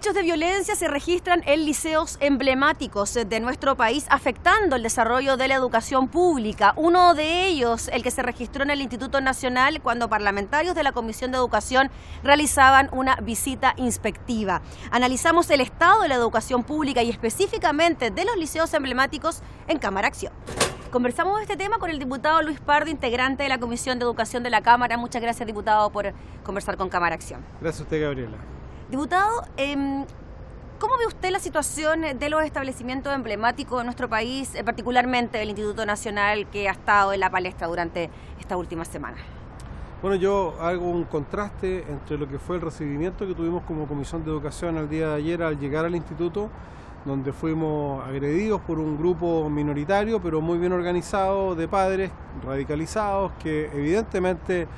hechos de violencia se registran en liceos emblemáticos de nuestro país, afectando el desarrollo de la educación pública. Uno de ellos, el que se registró en el Instituto Nacional cuando parlamentarios de la Comisión de Educación realizaban una visita inspectiva. Analizamos el estado de la educación pública y específicamente de los liceos emblemáticos en Cámara Acción. Conversamos de este tema con el diputado Luis Pardo, integrante de la Comisión de Educación de la Cámara. Muchas gracias, diputado, por conversar con Cámara Acción. Gracias a usted, Gabriela. Diputado, ¿cómo ve usted la situación de los establecimientos emblemáticos de nuestro país, particularmente el Instituto Nacional, que ha estado en la palestra durante esta última semana? Bueno, yo hago un contraste entre lo que fue el recibimiento que tuvimos como Comisión de Educación el día de ayer al llegar al instituto, donde fuimos agredidos por un grupo minoritario, pero muy bien organizado, de padres radicalizados que evidentemente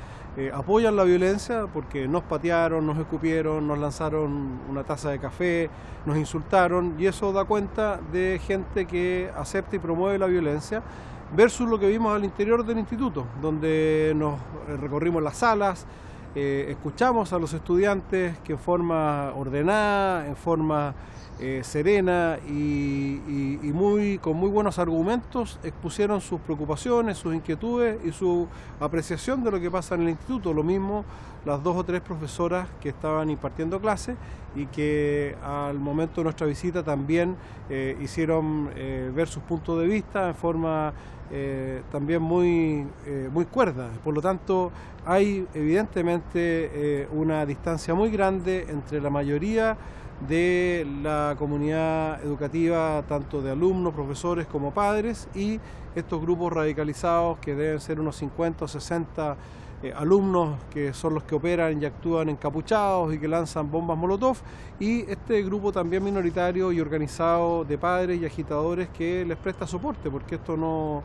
apoyan la violencia porque nos patearon, nos escupieron, nos lanzaron una taza de café, nos insultaron, y eso da cuenta de gente que acepta y promueve la violencia versus lo que vimos al interior del instituto, donde nos recorrimos las salas, escuchamos a los estudiantes que en forma ordenada, en forma serena y con muy buenos argumentos expusieron sus preocupaciones, sus inquietudes y su apreciación de lo que pasa en el instituto. Lo mismo las 2 o 3 profesoras que estaban impartiendo clases y que al momento de nuestra visita también hicieron ver sus puntos de vista en forma también muy cuerda. Por lo tanto, hay evidentemente una distancia muy grande entre la mayoría de la comunidad educativa, tanto de alumnos, profesores como padres, y estos grupos radicalizados que deben ser unos 50 o 60 alumnos que son los que operan y actúan encapuchados y que lanzan bombas molotov, y este grupo también minoritario y organizado de padres y agitadores que les presta soporte, porque esto no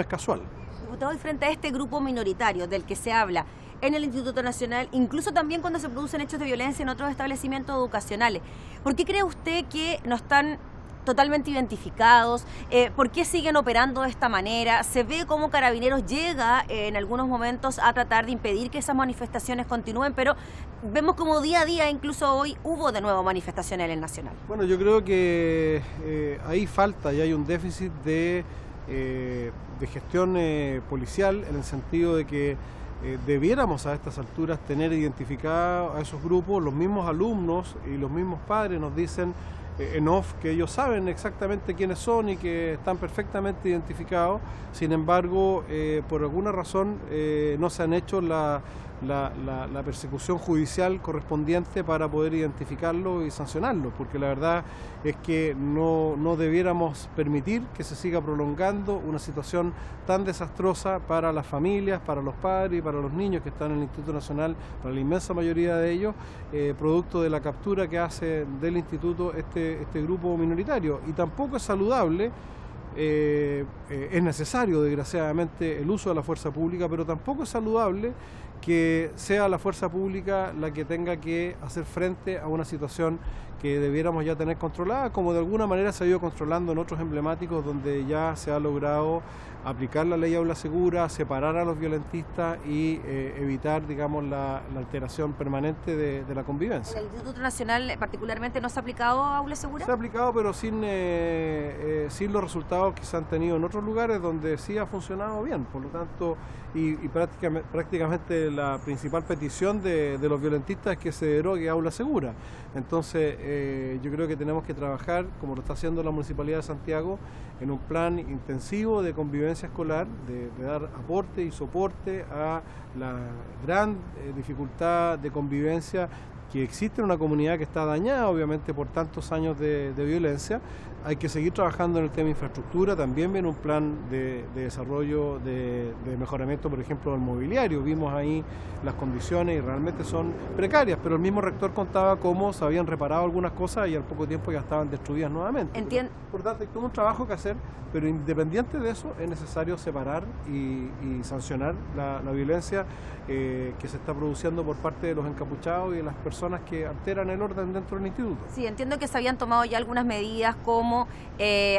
es casual. Diputado, y frente a este grupo minoritario del que se habla en el Instituto Nacional, incluso también cuando se producen hechos de violencia en otros establecimientos educacionales, ¿por qué cree usted que no están totalmente identificados? ¿Por qué siguen operando de esta manera? Se ve cómo Carabineros llega en algunos momentos a tratar de impedir que esas manifestaciones continúen, pero vemos como día a día, incluso hoy, hubo de nuevo manifestaciones en el Nacional. Bueno, yo creo que ahí falta y hay un déficit de gestión policial, en el sentido de que debiéramos a estas alturas tener identificados a esos grupos. Los mismos alumnos y los mismos padres nos dicen en off que ellos saben exactamente quiénes son y que están perfectamente identificados. Sin embargo, por alguna razón no se han hecho la persecución judicial correspondiente para poder identificarlo y sancionarlo, porque la verdad es que no debiéramos permitir que se siga prolongando una situación tan desastrosa para las familias, para los padres y para los niños que están en el Instituto Nacional, para la inmensa mayoría de ellos, producto de la captura que hace del instituto este grupo minoritario. Y tampoco es saludable. Es necesario, desgraciadamente, el uso de la fuerza pública, pero tampoco es saludable que sea la fuerza pública la que tenga que hacer frente a una situación que debiéramos ya tener controlada, como de alguna manera se ha ido controlando en otros emblemáticos donde ya se ha logrado aplicar la ley aula segura, separar a los violentistas y evitar, digamos, la alteración permanente de la convivencia. ¿En el Instituto Nacional particularmente no se ha aplicado aula segura? Se ha aplicado, pero sin los resultados que se han tenido en otros lugares donde sí ha funcionado bien. Por lo tanto, y prácticamente la principal petición de los violentistas es que se derogue aula segura. Entonces, yo creo que tenemos que trabajar, como lo está haciendo la Municipalidad de Santiago, en un plan intensivo de convivencia escolar, de dar aporte y soporte a la gran dificultad de convivencia que existe en una comunidad que está dañada, obviamente, por tantos años de violencia. Hay que seguir trabajando en el tema de infraestructura. También viene un plan de desarrollo, de mejoramiento, por ejemplo, del mobiliario. Vimos ahí las condiciones y realmente son precarias, pero el mismo rector contaba cómo se habían reparado algunas cosas y al poco tiempo ya estaban destruidas nuevamente. Entiendo. Por tanto, hay todo un trabajo que hacer, pero independiente de eso, es necesario separar y sancionar la violencia que se está produciendo por parte de los encapuchados y de las personas que alteran el orden dentro del instituto. Sí, entiendo que se habían tomado ya algunas medidas como como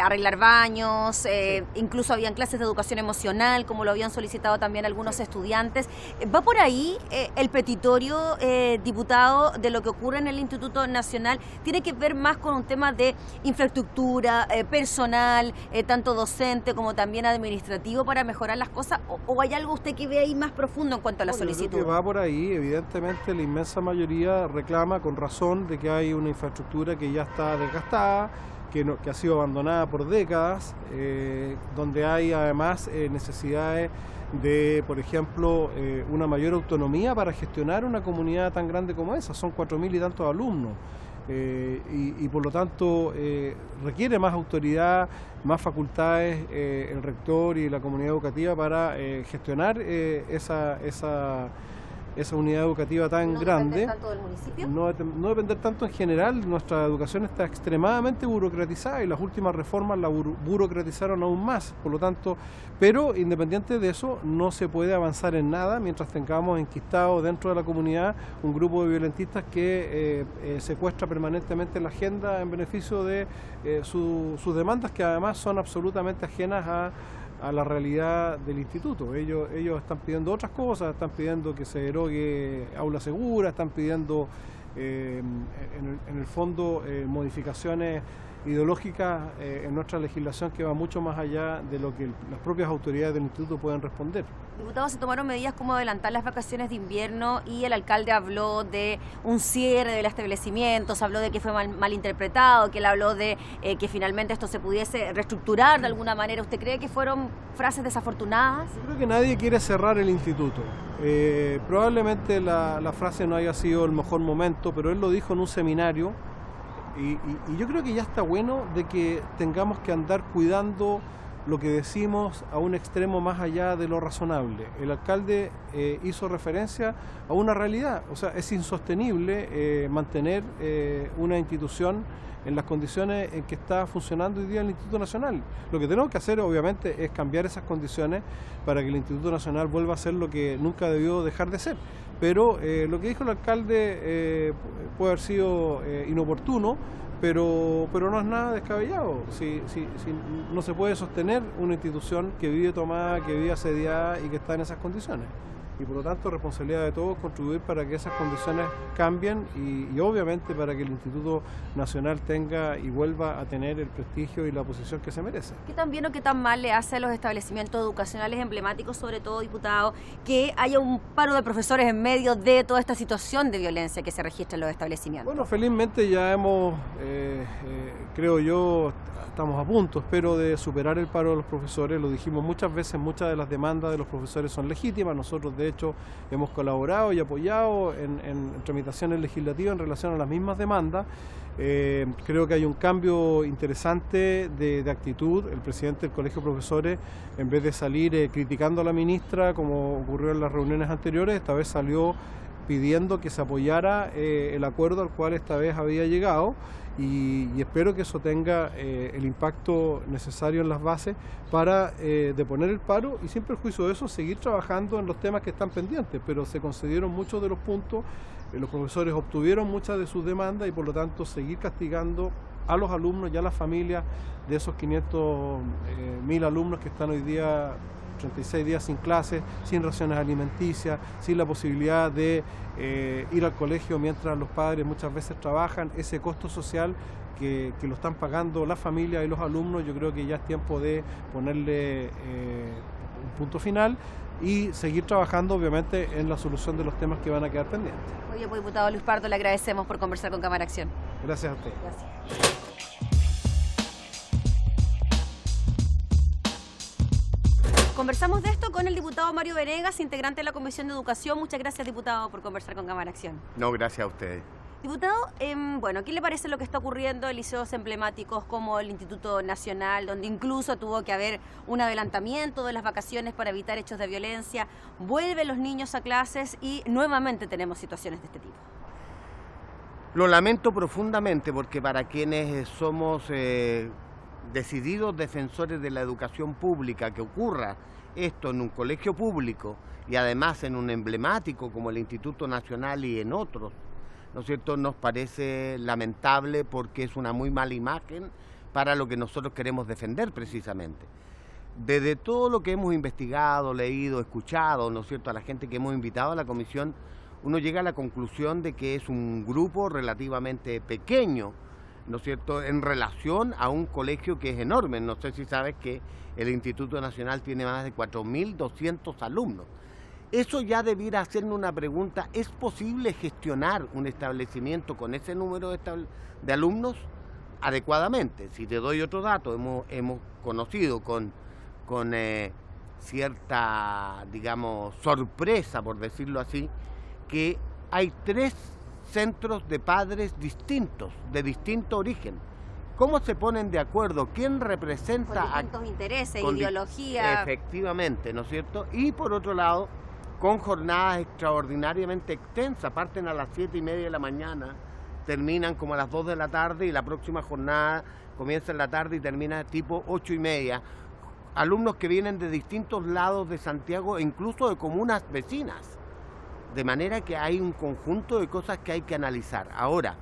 arreglar baños, incluso habían clases de educación emocional, como lo habían solicitado también algunos estudiantes. ¿Va por ahí el petitorio, diputado, de lo que ocurre en el Instituto Nacional? ¿Tiene que ver más con un tema de infraestructura, personal, tanto docente como también administrativo, para mejorar las cosas? ¿O hay algo usted que ve ahí más profundo en cuanto a la solicitud? Creo que va por ahí. Evidentemente la inmensa mayoría reclama con razón de que hay una infraestructura que ya está desgastada, que ha sido abandonada por décadas, donde hay además necesidades de, por ejemplo, una mayor autonomía para gestionar una comunidad tan grande como esa. Son 4.000 y tantos alumnos. Y por lo tanto requiere más autoridad, más facultades el rector y la comunidad educativa para gestionar esa unidad educativa tan grande. ¿No depender tanto del municipio? No depender tanto en general. Nuestra educación está extremadamente burocratizada y las últimas reformas la burocratizaron aún más. Por lo tanto, pero independiente de eso, no se puede avanzar en nada mientras tengamos enquistado dentro de la comunidad un grupo de violentistas que secuestra permanentemente la agenda en beneficio de sus demandas, que además son absolutamente ajenas a la realidad del instituto. Ellos están pidiendo otras cosas, están pidiendo que se derogue aula segura, están pidiendo en el fondo modificaciones ideológicas en nuestra legislación que va mucho más allá de lo que las propias autoridades del instituto pueden responder. Diputados, se tomaron medidas como adelantar las vacaciones de invierno y el alcalde habló de un cierre del establecimiento, se habló de que fue mal interpretado, que él habló de que finalmente esto se pudiese reestructurar de alguna manera. ¿Usted cree que fueron frases desafortunadas? Yo creo que nadie quiere cerrar el instituto. Probablemente la frase no haya sido el mejor momento, pero él lo dijo en un seminario. Y yo creo que ya está bueno de que tengamos que andar cuidando lo que decimos a un extremo más allá de lo razonable. El alcalde hizo referencia a una realidad, o sea, es insostenible mantener una institución en las condiciones en que está funcionando hoy día el Instituto Nacional. Lo que tenemos que hacer, obviamente, es cambiar esas condiciones para que el Instituto Nacional vuelva a ser lo que nunca debió dejar de ser. Pero lo que dijo el alcalde puede haber sido inoportuno, pero no es nada descabellado. Si no se puede sostener una institución que vive tomada, que vive asediada y que está en esas condiciones. Y por lo tanto, responsabilidad de todos contribuir para que esas condiciones cambien y obviamente para que el Instituto Nacional tenga y vuelva a tener el prestigio y la posición que se merece. ¿Qué tan bien o qué tan mal le hace a los establecimientos educacionales emblemáticos, sobre todo, diputado, que haya un paro de profesores en medio de toda esta situación de violencia que se registra en los establecimientos? Bueno, felizmente ya hemos, creo yo, estamos a punto, espero, de superar el paro de los profesores. Lo dijimos muchas veces, muchas de las demandas de los profesores son legítimas. Nosotros, de hecho, hemos colaborado y apoyado en tramitaciones legislativas en relación a las mismas demandas. Creo que hay un cambio interesante de actitud. El presidente del Colegio de Profesores, en vez de salir criticando a la ministra, como ocurrió en las reuniones anteriores, esta vez salió pidiendo que se apoyara el acuerdo al cual esta vez había llegado. Y espero que eso tenga el impacto necesario en las bases para deponer el paro y, sin perjuicio de eso, seguir trabajando en los temas que están pendientes. Pero se concedieron muchos de los puntos, los profesores obtuvieron muchas de sus demandas y, por lo tanto, seguir castigando a los alumnos y a las familias de esos 500.000 alumnos que están hoy día 36 días sin clases, sin raciones alimenticias, sin la posibilidad de ir al colegio mientras los padres muchas veces trabajan. Ese costo social que lo están pagando las familias y los alumnos, yo creo que ya es tiempo de ponerle un punto final y seguir trabajando, obviamente, en la solución de los temas que van a quedar pendientes. Oye, pues, diputado Luis Pardo, le agradecemos por conversar con Cámara Acción. Gracias a usted. Gracias. Conversamos de esto con el diputado Mario Venegas, integrante de la Comisión de Educación. Muchas gracias, diputado, por conversar con Cámara Acción. No, gracias a ustedes. Diputado, bueno, ¿qué le parece lo que está ocurriendo en liceos emblemáticos como el Instituto Nacional, donde incluso tuvo que haber un adelantamiento de las vacaciones para evitar hechos de violencia? Vuelven los niños a clases y nuevamente tenemos situaciones de este tipo. Lo lamento profundamente porque para quienes somos decididos defensores de la educación pública, que ocurra esto en un colegio público y además en un emblemático como el Instituto Nacional y en otros, ¿no es cierto?, nos parece lamentable porque es una muy mala imagen para lo que nosotros queremos defender precisamente. Desde todo lo que hemos investigado, leído, escuchado, ¿no es cierto?, a la gente que hemos invitado a la comisión, uno llega a la conclusión de que es un grupo relativamente pequeño, ¿no es cierto?, en relación a un colegio que es enorme. No sé si sabes que el Instituto Nacional tiene más de 4.200 alumnos. Eso ya debiera hacernos una pregunta: ¿es posible gestionar un establecimiento con ese número de alumnos adecuadamente? Si te doy otro dato, hemos conocido con cierta, digamos, sorpresa, por decirlo así, que hay 3 centros de padres distintos, de distinto origen. ¿Cómo se ponen de acuerdo? ¿Quién representa? Con distintos intereses, ideología. Efectivamente, ¿no es cierto? Y por otro lado, con jornadas extraordinariamente extensas, parten a las 7:30 de la mañana, terminan como a las 2 de la tarde, y la próxima jornada comienza en la tarde y termina tipo 8:30. Alumnos que vienen de distintos lados de Santiago e incluso de comunas vecinas. De manera que hay un conjunto de cosas que hay que analizar. Ahora,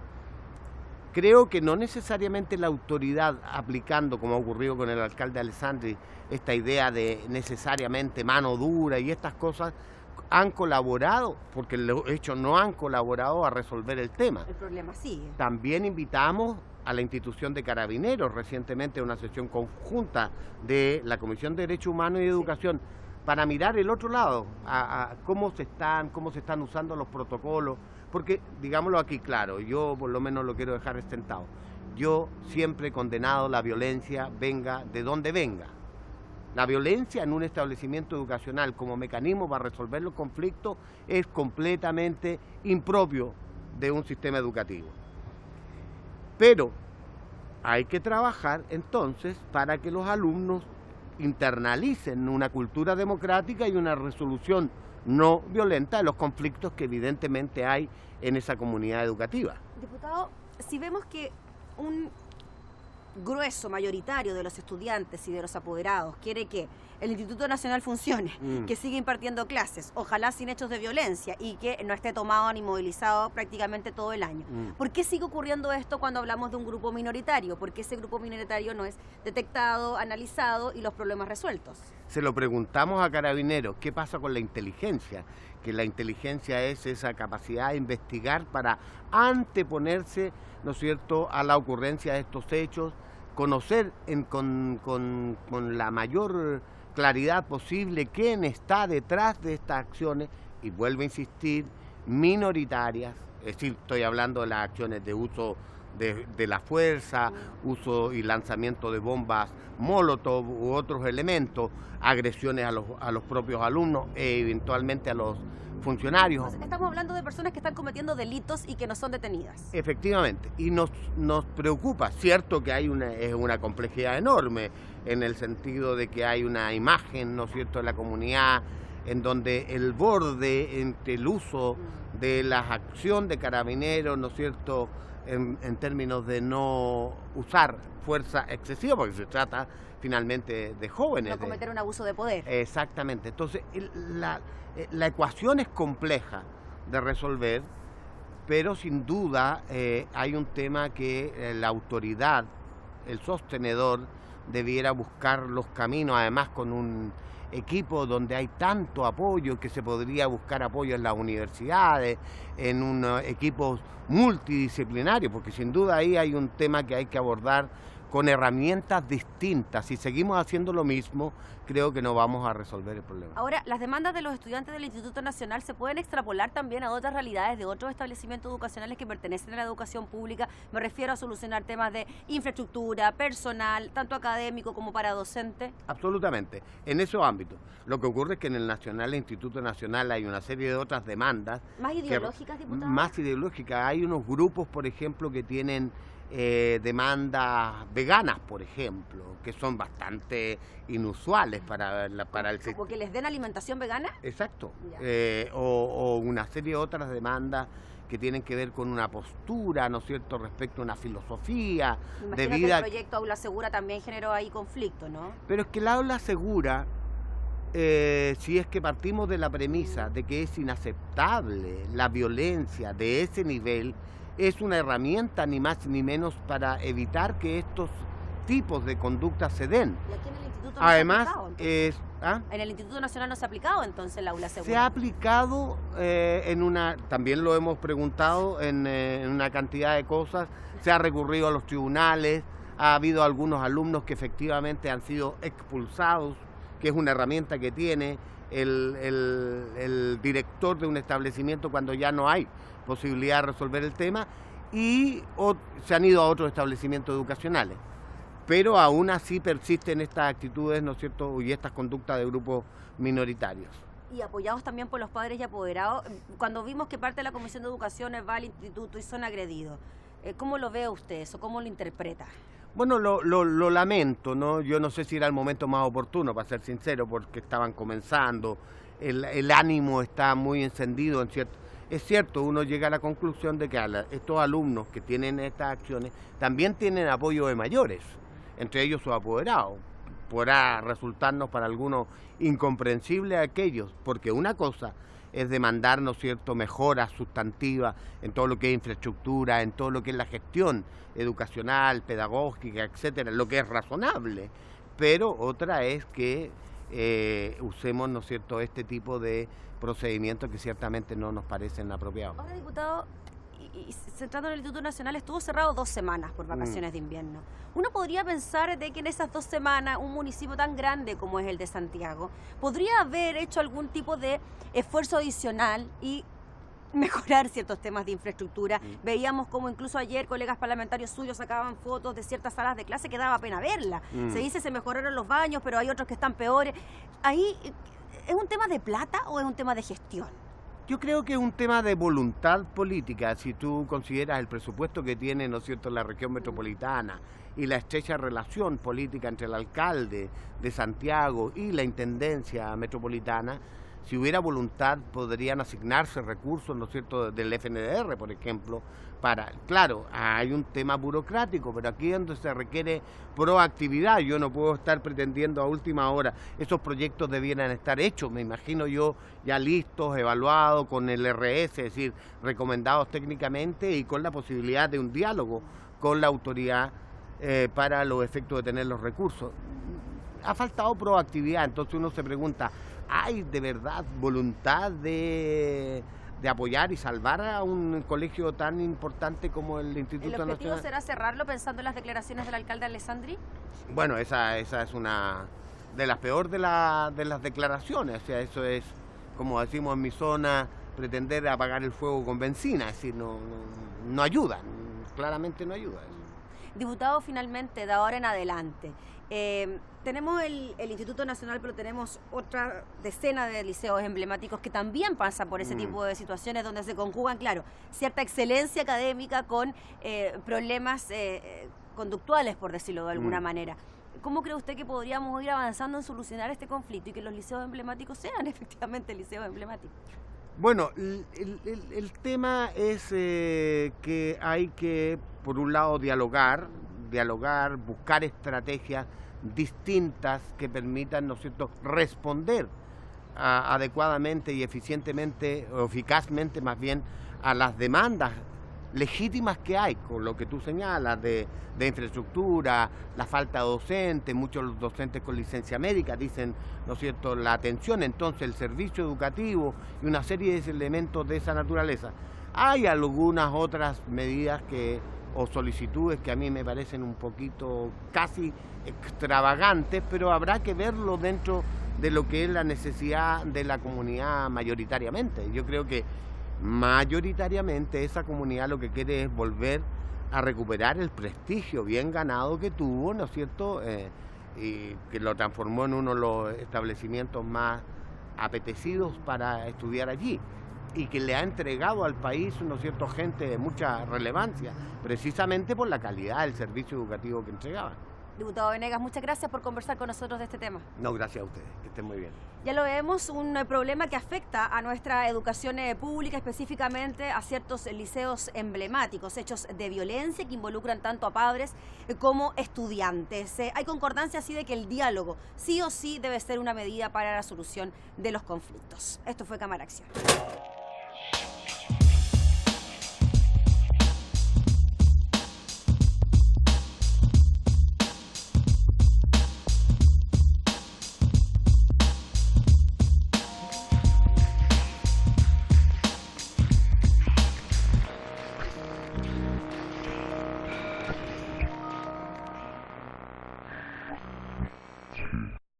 creo que no necesariamente la autoridad, aplicando, como ha ocurrido con el alcalde Alessandri, esta idea de necesariamente mano dura y estas cosas, han colaborado, porque de hecho no han colaborado a resolver el tema. El problema sigue. También invitamos a la institución de Carabineros recientemente a una sesión conjunta de la Comisión de Derechos Humanos y Educación, para mirar el otro lado, a cómo se están usando los protocolos, porque, digámoslo aquí claro, yo por lo menos lo quiero dejar sentado, yo siempre he condenado la violencia, venga de donde venga. La violencia en un establecimiento educacional como mecanismo para resolver los conflictos es completamente impropio de un sistema educativo. Pero hay que trabajar entonces para que los alumnos internalicen una cultura democrática y una resolución no violenta de los conflictos que evidentemente hay en esa comunidad educativa. Diputado, si vemos que un grueso mayoritario de los estudiantes y de los apoderados quiere que el Instituto Nacional funcione, que siga impartiendo clases, ojalá sin hechos de violencia, y que no esté tomado ni movilizado prácticamente todo el año. ¿Por qué sigue ocurriendo esto cuando hablamos de un grupo minoritario? ¿Por qué ese grupo minoritario no es detectado, analizado y los problemas resueltos? Se lo preguntamos a Carabineros, ¿qué pasa con la inteligencia? Que la inteligencia es esa capacidad de investigar para anteponerse, ¿no es cierto?, a la ocurrencia de estos hechos, conocer con la mayor claridad posible quién está detrás de estas acciones, y vuelvo a insistir, minoritarias, es decir, estoy hablando de las acciones de uso de la fuerza, uso y lanzamiento de bombas Molotov u otros elementos, agresiones a los propios alumnos e eventualmente a los funcionarios. Entonces, estamos hablando de personas que están cometiendo delitos y que no son detenidas. Efectivamente, y nos preocupa, cierto que hay una complejidad enorme en el sentido de que hay una imagen, ¿no es cierto?, de la comunidad en donde el borde entre el uso de la acción de Carabineros, ¿no es cierto?, en términos de no usar fuerza excesiva, porque se trata finalmente de jóvenes. No cometer un abuso de poder. Exactamente. Entonces, la ecuación es compleja de resolver, pero sin duda hay un tema que la autoridad, el sostenedor, debiera buscar los caminos, además con un equipo donde hay tanto apoyo, que se podría buscar apoyo en las universidades, en equipos multidisciplinarios, porque sin duda ahí hay un tema que hay que abordar con herramientas distintas. Si seguimos haciendo lo mismo, creo que no vamos a resolver el problema. Ahora, las demandas de los estudiantes del Instituto Nacional se pueden extrapolar también a otras realidades de otros establecimientos educacionales que pertenecen a la educación pública. Me refiero a solucionar temas de infraestructura, personal, tanto académico como para docente. Absolutamente, en esos ámbitos. Lo que ocurre es que en el Nacional, el Instituto Nacional, hay una serie de otras demandas. ¿Más ideológicas, diputado? Más ideológicas. Hay unos grupos, por ejemplo, que tienen demandas veganas, por ejemplo, que son bastante inusuales para el sector. ¿Como que les den alimentación vegana? Exacto. O una serie de otras demandas que tienen que ver con una postura, ¿no es cierto?, respecto a una filosofía de vida. Que el proyecto Aula Segura también generó ahí conflicto, ¿no? Pero es que el aula segura, si es que partimos de la premisa de que es inaceptable la violencia de ese nivel, es una herramienta ni más ni menos para evitar que estos tipos de conductas se den. ¿Y aquí en el instituto Además, no se ha aplicado, ¿ah? en el Instituto Nacional no se ha aplicado entonces el aula segura. Se ha aplicado también lo hemos preguntado en una cantidad de cosas, se ha recurrido a los tribunales, ha habido algunos alumnos que efectivamente han sido expulsados, que es una herramienta que tiene el director de un establecimiento cuando ya no hay posibilidad de resolver el tema, y se han ido a otros establecimientos educacionales. Pero aún así persisten estas actitudes, ¿no es cierto?, y estas conductas de grupos minoritarios. Y apoyados también por los padres y apoderados, cuando vimos que parte de la Comisión de Educación va al instituto y son agredidos, ¿cómo lo ve usted eso? ¿Cómo lo interpreta? Bueno, lo lamento, ¿no? Yo no sé si era el momento más oportuno, para ser sincero, porque estaban comenzando, el ánimo está muy encendido, es cierto, uno llega a la conclusión de que estos alumnos que tienen estas acciones también tienen apoyo de mayores, entre ellos sus apoderados. Podrá resultarnos para algunos incomprensible a aquellos, porque una cosa es demandar, ¿no es cierto?, mejoras sustantivas en todo lo que es infraestructura, en todo lo que es la gestión educacional, pedagógica, etcétera, lo que es razonable, pero otra es que usemos, ¿no es cierto?, este tipo de procedimientos que ciertamente no nos parecen apropiados. Ahora, diputado, y centrando en el Instituto Nacional, estuvo cerrado 2 semanas por vacaciones de invierno. Uno podría pensar de que en esas 2 semanas un municipio tan grande como es el de Santiago podría haber hecho algún tipo de esfuerzo adicional y mejorar ciertos temas de infraestructura. Veíamos como incluso ayer colegas parlamentarios suyos sacaban fotos de ciertas salas de clase que daba pena verla. Se dice se mejoraron los baños, pero hay otros que están peores. Ahí, ¿es un tema de plata o es un tema de gestión? Yo creo que es un tema de voluntad política. Si tú consideras el presupuesto que tiene, ¿no es cierto?, la región metropolitana y la estrecha relación política entre el alcalde de Santiago y la intendencia metropolitana, si hubiera voluntad podrían asignarse recursos, ¿no es cierto?, del FNDR, por ejemplo, claro, hay un tema burocrático, pero aquí es donde se requiere proactividad. Yo no puedo estar pretendiendo a última hora, esos proyectos debieran estar hechos, me imagino yo, ya listos, evaluados, con el RS, es decir, recomendados técnicamente y con la posibilidad de un diálogo con la autoridad para los efectos de tener los recursos. Ha faltado proactividad, entonces uno se pregunta, ¿hay de verdad voluntad de apoyar y salvar a un colegio tan importante como el Instituto Nacional? ¿El objetivo será cerrarlo pensando en las declaraciones del alcalde Alessandri? Bueno, esa es una de las peores de las declaraciones. O sea, eso es, como decimos en mi zona, pretender apagar el fuego con benzina. Es decir, no ayuda, claramente no ayuda. Diputado, finalmente, de ahora en adelante, tenemos el Instituto Nacional, pero tenemos otra decena de liceos emblemáticos que también pasan por ese tipo de situaciones donde se conjugan, claro, cierta excelencia académica con problemas conductuales, por decirlo de alguna manera. ¿Cómo cree usted que podríamos ir avanzando en solucionar este conflicto y que los liceos emblemáticos sean efectivamente liceos emblemáticos? Bueno, el tema es que hay que, por un lado, dialogar, buscar estrategias distintas que permitan, ¿no es cierto?, responder adecuadamente y eficientemente, o eficazmente más bien, a las demandas legítimas que hay, con lo que tú señalas de infraestructura, la falta de docentes, muchos docentes con licencia médica dicen, ¿no es cierto?, la atención, entonces el servicio educativo y una serie de elementos de esa naturaleza. Hay algunas otras medidas o solicitudes que a mí me parecen un poquito casi extravagantes, pero habrá que verlo dentro de lo que es la necesidad de la comunidad mayoritariamente. Yo creo que mayoritariamente esa comunidad lo que quiere es volver a recuperar el prestigio bien ganado que tuvo, ¿no es cierto?, y que lo transformó en uno de los establecimientos más apetecidos para estudiar allí, y que le ha entregado al país, ¿no es cierto?, gente de mucha relevancia, precisamente por la calidad del servicio educativo que entregaban. Diputado Venegas, muchas gracias por conversar con nosotros de este tema. No, gracias a ustedes, que estén muy bien. Ya lo vemos, un problema que afecta a nuestra educación pública, específicamente a ciertos liceos emblemáticos, hechos de violencia que involucran tanto a padres como estudiantes. Hay concordancia así de que el diálogo sí o sí debe ser una medida para la solución de los conflictos. Esto fue Cámara Acción.